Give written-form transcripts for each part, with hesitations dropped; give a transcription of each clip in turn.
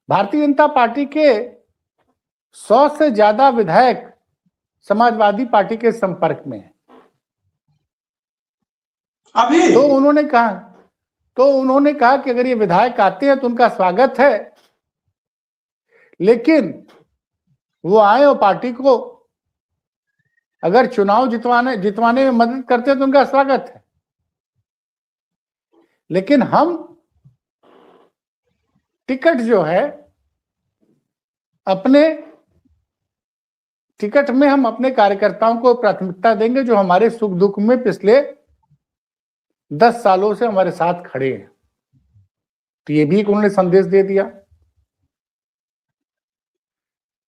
Bharatiya Janata party के 100 से ज्यादा विधायक समाजवादी पार्टी के संपर्क में हैं। अभी तो उन्होंने कहा कि अगर ये विधायक आते हैं तो उनका स्वागत है, लेकिन वो आए और पार्टी को अगर चुनाव जितवाने में मदद करते हैं तो उनका स्वागत है। लेकिन हम टिकट जो है टिकट में हम अपने कार्यकर्ताओं को प्राथमिकता देंगे जो हमारे सुख दुख में पिछले 10 सालों से हमारे साथ खड़े हैं। तो ये भी उन्होंने संदेश दे दिया।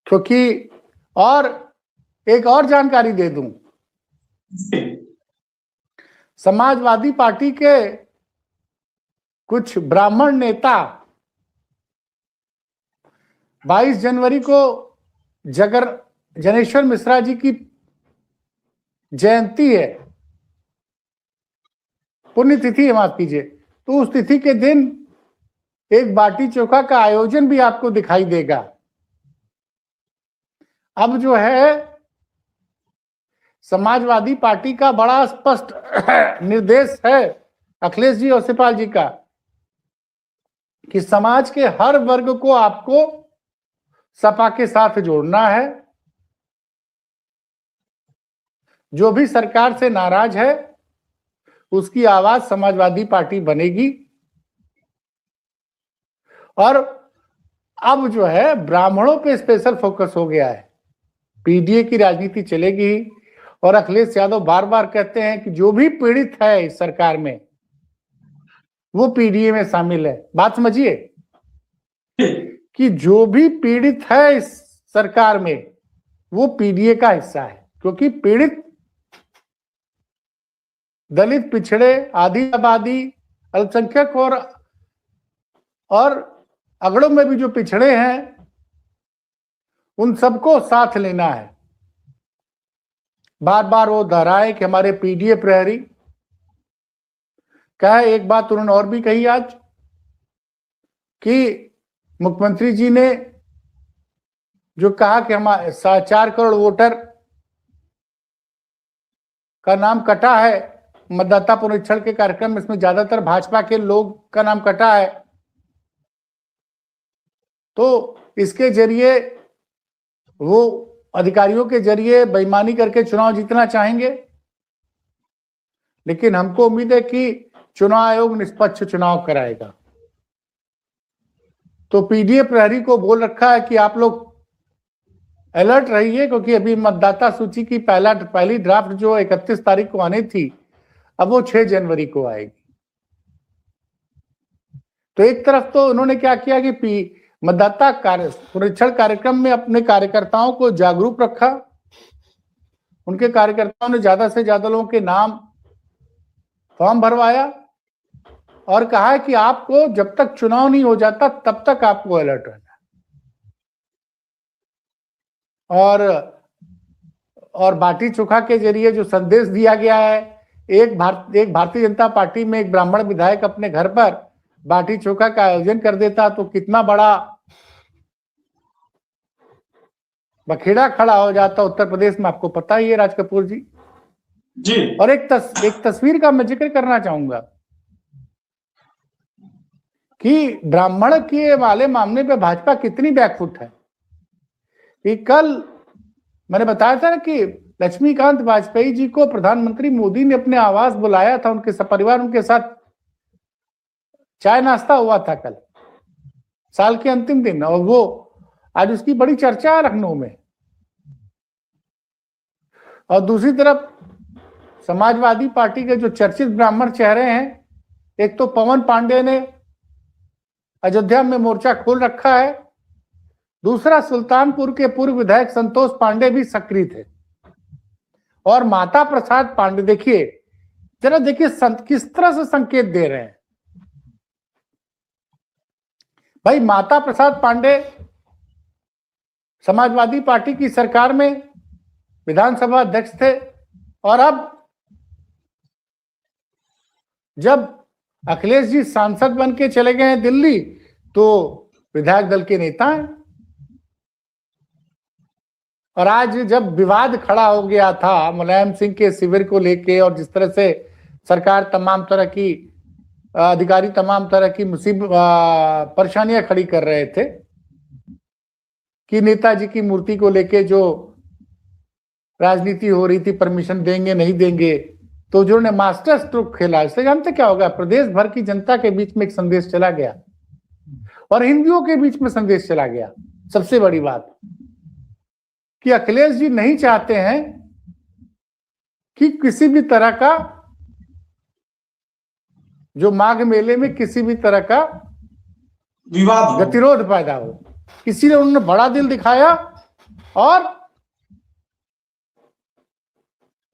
क्योंकि और एक और जानकारी दे दूं, समाजवादी पार्टी के कुछ ब्राह्मण नेता 22 जनवरी को जनेश्वर मिश्रा जी की जयंती है, पुण्यतिथि है, माफ कीजिए, तो उस तिथि के दिन एक बाटी चोखा का आयोजन भी आपको दिखाई देगा। अब जो है समाजवादी पार्टी का बड़ा स्पष्ट निर्देश है अखिलेश जी और शिवपाल जी का कि समाज के हर वर्ग को आपको सपा के साथ जोड़ना है। जो भी सरकार से नाराज है उसकी आवाज समाजवादी पार्टी बनेगी। और अब जो है ब्राह्मणों पे स्पेशल फोकस हो गया है, पीडीए की राजनीति चलेगी। और अखिलेश यादव बार बार कहते हैं कि जो भी पीड़ित है इस सरकार में वो पीडीए में शामिल है। बात समझिए कि जो भी पीड़ित है इस सरकार में वो पीडीए का हिस्सा है, क्योंकि पीड़ित दलित, पिछड़े, आदि आबादी, अल्पसंख्यक और अगड़ों में भी जो पिछड़े हैं उन सबको साथ लेना है। बार बार वो दोहराए कि हमारे पीडीए प्रहरी क्या है। एक बात उन्होंने और भी कही आज कि मुख्यमंत्री जी ने जो कहा कि हमारे 4 करोड़ वोटर का नाम कटा है मतदाता पुनरीक्षण के कार्यक्रम में, इसमें ज्यादातर भाजपा के लोग का नाम कटा है, तो इसके जरिए वो अधिकारियों के जरिए बेईमानी करके चुनाव जीतना चाहेंगे। लेकिन हमको उम्मीद है कि चुनाव आयोग निष्पक्ष चुनाव कराएगा। तो पीडीए प्रहरी को बोल रखा है कि आप लोग अलर्ट रहिए, क्योंकि अभी मतदाता सूची की पहली ड्राफ्ट जो 31 तारीख को आनी थी अब वो 6 जनवरी को आएगी। तो एक तरफ तो उन्होंने क्या किया कि मतदाता पुनरीक्षण कार्यक्रम में अपने कार्यकर्ताओं को जागरूक रखा। उनके कार्यकर्ताओं ने ज्यादा से ज्यादा लोगों के नाम फॉर्म भरवाया और कहा है कि आपको जब तक चुनाव नहीं हो जाता तब तक आपको अलर्ट रहना है। और बाटी चोखा के जरिए जो संदेश दिया गया है, एक भारतीय जनता पार्टी में एक ब्राह्मण विधायक अपने घर पर बाटी चोखा का आयोजन कर देता तो कितना बड़ा बखेड़ा खड़ा हो जाता उत्तर प्रदेश में, आपको पता ही है राज कपूर जी। और एक तस्वीर का मैं जिक्र करना चाहूंगा कि ब्राह्मण के वाले मामले पे भाजपा कितनी बैकफुट है। कि कल मैंने बताया था ना कि लक्ष्मीकांत वाजपेयी जी को प्रधानमंत्री मोदी ने अपने आवास बुलाया था, उनके सपरिवार उनके साथ चाय नाश्ता हुआ था कल साल के अंतिम दिन, और वो आज उसकी बड़ी चर्चा है लखनऊ में। और दूसरी तरफ समाजवादी पार्टी के जो चर्चित ब्राह्मण चेहरे हैं, एक तो पवन पांडे ने अयोध्या में मोर्चा खोल रखा है, दूसरा सुल्तानपुर के पूर्व विधायक संतोष पांडे भी सक्रिय थे, और माता प्रसाद पांडे देखिए जरा देखिए किस तरह से संकेत दे रहे हैं। भाई माता प्रसाद पांडे समाजवादी पार्टी की सरकार में विधानसभा अध्यक्ष थे, और अब जब अखिलेश जी सांसद बन के चले गए हैं दिल्ली तो विधायक दल के नेता हैं। और आज जब विवाद खड़ा हो गया था मुलायम सिंह के शिविर को लेके, और जिस तरह से सरकार तमाम तरह की अधिकारी तमाम तरह की परेशानियां खड़ी कर रहे थे कि नेताजी की मूर्ति को लेके जो राजनीति हो रही थी, परमिशन देंगे नहीं देंगे, तो जिन्होंने मास्टर स्ट्रोक खेला, इससे जानते क्या होगा, प्रदेश भर की जनता के बीच में एक संदेश चला गया और हिंदुओं के बीच में संदेश चला गया। सबसे बड़ी बात कि अखिलेश जी नहीं चाहते हैं कि किसी भी तरह का जो माघ मेले में किसी भी तरह का विवाद गतिरोध पैदा हो, इसीलिए उन्होंने बड़ा दिल दिखाया और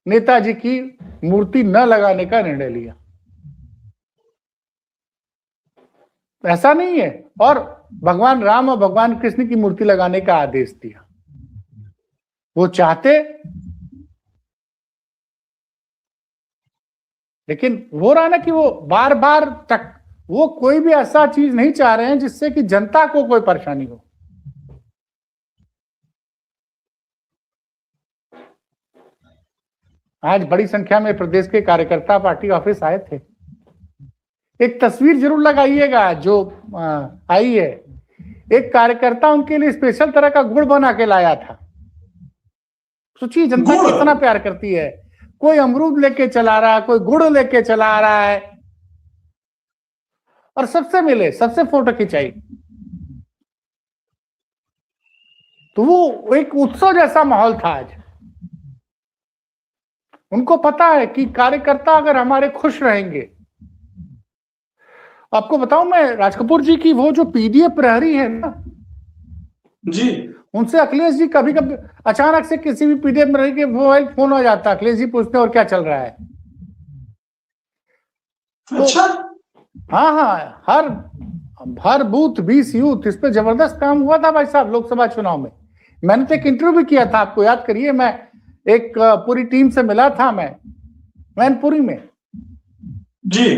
नेताजी की मूर्ति न लगाने का निर्णय लिया। ऐसा नहीं है, और भगवान राम और भगवान कृष्ण की मूर्ति लगाने का आदेश दिया। वो चाहते, लेकिन हो रहा ना कि वो बार बार तक वो कोई भी ऐसा चीज नहीं चाह रहे हैं जिससे कि जनता को कोई परेशानी हो। आज बड़ी संख्या में प्रदेश के कार्यकर्ता पार्टी ऑफिस आए थे। एक तस्वीर जरूर लगाइएगा जो आई है, एक कार्यकर्ता उनके लिए स्पेशल तरह का गुड़ बना के लाया था। सोचिए जनता कितना प्यार करती है। कोई अमरूद लेके चला रहा है, कोई गुड़ लेके चला रहा है, और सबसे मिले, सबसे फोटो खिंचाई। तो वो एक उत्सव जैसा माहौल था आज। उनको पता है कि कार्यकर्ता अगर हमारे खुश रहेंगे। आपको बताऊं मैं, राजकपूर जी की वो जो पीडीए प्रहरी है ना जी, उनसे अखिलेश जी कभी कभी अचानक से किसी भी पीडीएफ प्रहरी के मोबाइल फोन हो जाता, अखिलेश जी पूछते और क्या चल रहा है। अच्छा, तो हाँ, हर बूथ 20 यूथ, इस पे जबरदस्त काम हुआ था भाई साहब लोकसभा चुनाव में। मैंने तो एक इंटरव्यू भी किया था, आपको याद करिए, मैं एक पूरी टीम से मिला था मैं मैनपुरी में जी।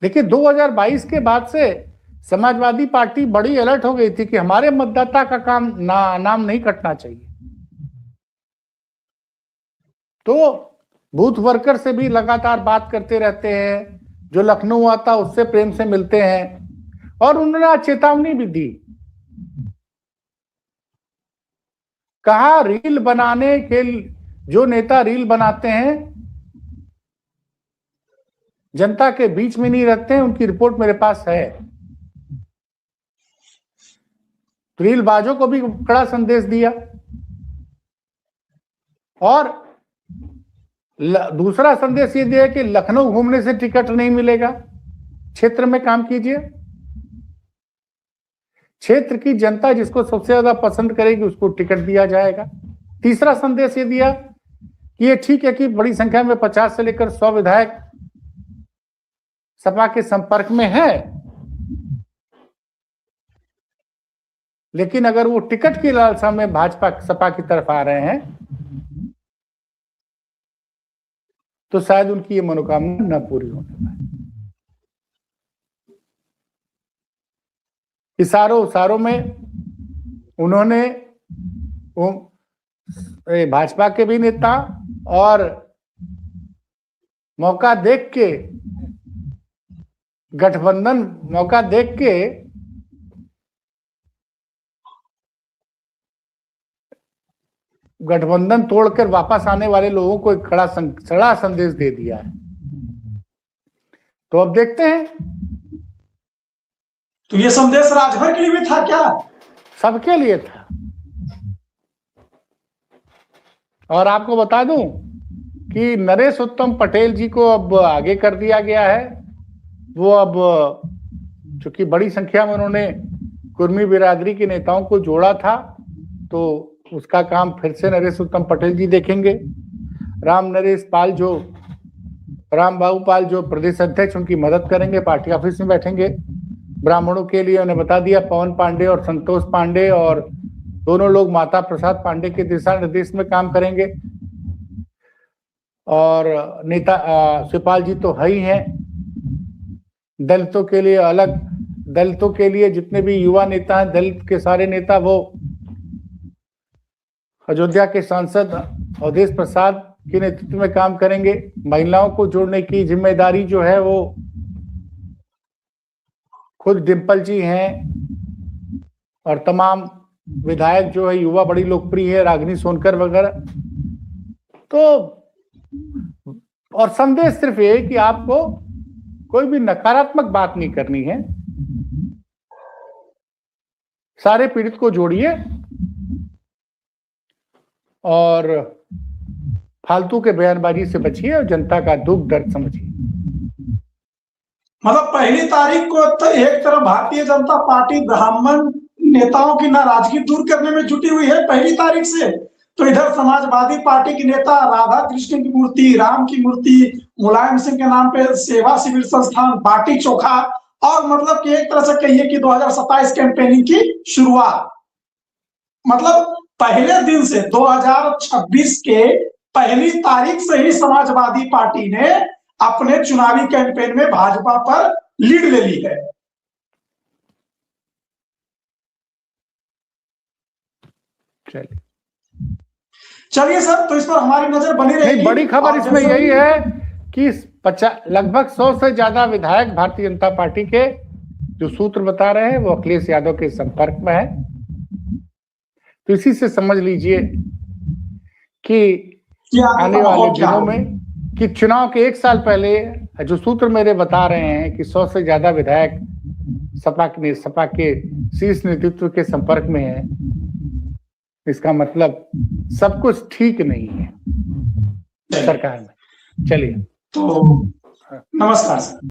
देखिए 2022 के बाद से समाजवादी पार्टी बड़ी अलर्ट हो गई थी कि हमारे मतदाता का नाम नहीं कटना चाहिए। तो बूथ वर्कर से भी लगातार बात करते रहते हैं, जो लखनऊ आता उससे प्रेम से मिलते हैं, और उन्होंने चेतावनी भी दी। कहा रील बनाने के जो नेता रील बनाते हैं जनता के बीच में नहीं रहते हैं, उनकी रिपोर्ट मेरे पास है। तो रील बाजों को भी कड़ा संदेश दिया। और दूसरा संदेश ये दिया कि लखनऊ घूमने से टिकट नहीं मिलेगा, क्षेत्र में काम कीजिए, क्षेत्र की जनता जिसको सबसे ज्यादा पसंद करेगी उसको टिकट दिया जाएगा। तीसरा संदेश ये दिया कि ये ठीक है कि बड़ी संख्या में 50 से लेकर 100 विधायक सपा के संपर्क में है, लेकिन अगर वो टिकट की लालसा में भाजपा सपा की तरफ आ रहे हैं तो शायद उनकी ये मनोकामना न पूरी होने पाए। इशारों में उन्होंने भाजपा के भी नेता और मौका देख के गठबंधन मौका देख के गठबंधन तोड़कर वापस आने वाले लोगों को एक कड़ा संदेश दे दिया है। तो अब देखते हैं। तो ये संदेश राजभर के लिए भी था क्या? सबके लिए था। और आपको बता दूं कि नरेश उत्तम पटेल जी को अब आगे कर दिया गया है। वो अब चूंकि बड़ी संख्या में उन्होंने कुर्मी बिरादरी के नेताओं को जोड़ा था, तो उसका काम फिर से नरेश उत्तम पटेल जी देखेंगे। राम बाबू पाल जो प्रदेश अध्यक्ष, उनकी मदद करेंगे, पार्टी ऑफिस में बैठेंगे। ब्राह्मणों के लिए उन्हें बता दिया, पवन पांडे और संतोष पांडे, और दोनों लोग माता प्रसाद पांडे के दिशा निर्देश में काम करेंगे। और नेता शिवपाल जी तो है ही हैं। दलितों के लिए अलग दलितों के लिए जितने भी युवा नेता हैं, दलित के सारे नेता वो अयोध्या के सांसद अवधेश प्रसाद के नेतृत्व में काम करेंगे। महिलाओं को जोड़ने की जिम्मेदारी जो है वो खुद डिम्पल जी हैं, और तमाम विधायक जो है युवा बड़ी लोकप्रिय है, रागिनी सोनकर वगैरह। तो और संदेश सिर्फ ये कि आपको कोई भी नकारात्मक बात नहीं करनी है, सारे पीड़ित को जोड़िए और फालतू के बयानबाजी से बचिए और जनता का दुख दर्द समझिए। मतलब पहली तारीख को तो एक तरफ भारतीय जनता पार्टी ब्राह्मण नेताओं की नाराजगी दूर करने में जुटी हुई है पहली तारीख से, तो इधर समाजवादी पार्टी की नेता राधा कृष्ण की मूर्ति, राम की मूर्ति, मुलायम सिंह के नाम पे सेवा शिविर संस्थान, बाटी चोखा, और मतलब कि एक तरह से कहिए कि 2027 कैंपेनिंग की शुरुआत। मतलब पहले दिन से 2026 के पहली तारीख से ही समाजवादी पार्टी ने अपने चुनावी कैंपेन में भाजपा पर लीड ले ली है। चलिए सर, तो इस पर हमारी नजर बनी रहेगी। बड़ी खबर इसमें यही है कि लगभग 100 से ज्यादा विधायक भारतीय जनता पार्टी के जो सूत्र बता रहे हैं वो अखिलेश यादव के संपर्क में है। तो इसी से समझ लीजिए कि आने वाले दिनों में कि चुनाव के 1 साल पहले जो सूत्र मेरे बता रहे हैं कि 100 से ज्यादा विधायक सपा के शीर्ष नेतृत्व के संपर्क में है, इसका मतलब सब कुछ ठीक नहीं है सरकार में। चलिए, तो नमस्कार सर।